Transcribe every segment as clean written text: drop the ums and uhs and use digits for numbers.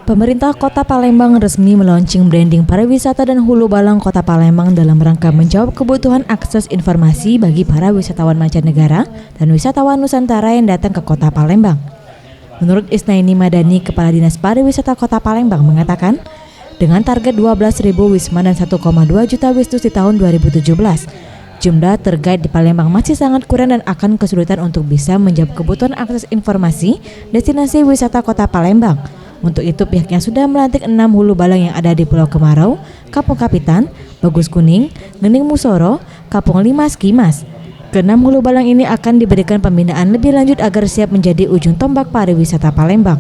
Pemerintah Kota Palembang resmi meluncing branding pariwisata dan hulu balang Kota Palembang dalam rangka menjawab kebutuhan akses informasi bagi para wisatawan mancanegara dan wisatawan Nusantara yang datang ke Kota Palembang. Menurut Isnaini Madani, Kepala Dinas Pariwisata Kota Palembang mengatakan, dengan target 12.000 wisma dan 1,2 juta visitor di tahun 2017, jumlah tour guide di Palembang masih sangat kurang dan akan kesulitan untuk bisa menjawab kebutuhan akses informasi destinasi wisata Kota Palembang. Untuk itu pihaknya sudah melantik 6 hulu balang yang ada di Pulau Kemarau, Kampung Kapitan, Bagus Kuning, Gening Musoro, Kampung Limas Kimas. Ke-6 hulu balang ini akan diberikan pembinaan lebih lanjut agar siap menjadi ujung tombak pariwisata Palembang.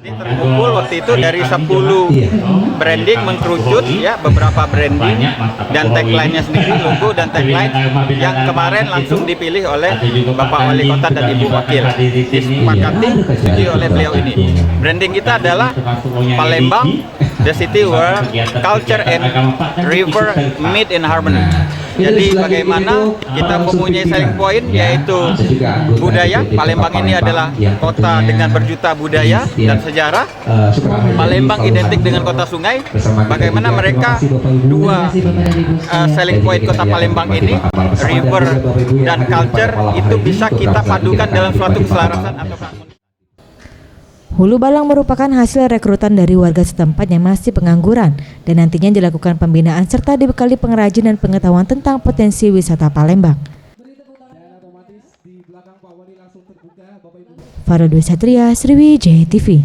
Jadi terkumpul waktu itu dari 10 branding mengkerucut ya, beberapa branding dan tagline-nya sendiri, logo dan tagline yang kemarin langsung dipilih oleh Bapak Wali Kota dan Ibu Wakil, disepakati disetujui oleh beliau ini. Branding kita adalah Palembang, the city where culture and river meet in harmony. Jadi bagaimana kita mempunyai selling point yaitu budaya. Palembang ini adalah kota dengan berjuta budaya dan sejarah. Palembang identik dengan kota sungai. Bagaimana mereka dua selling point kota Palembang ini, river dan culture, itu bisa kita padukan dalam suatu keselarasan atau keharmonisan. Hulu balang merupakan hasil rekrutan dari warga setempat yang masih pengangguran dan nantinya dilakukan pembinaan serta dibekali pengrajin dan pengetahuan tentang potensi wisata Palembang. Farah Dwi Satria, Sriwijaya TV.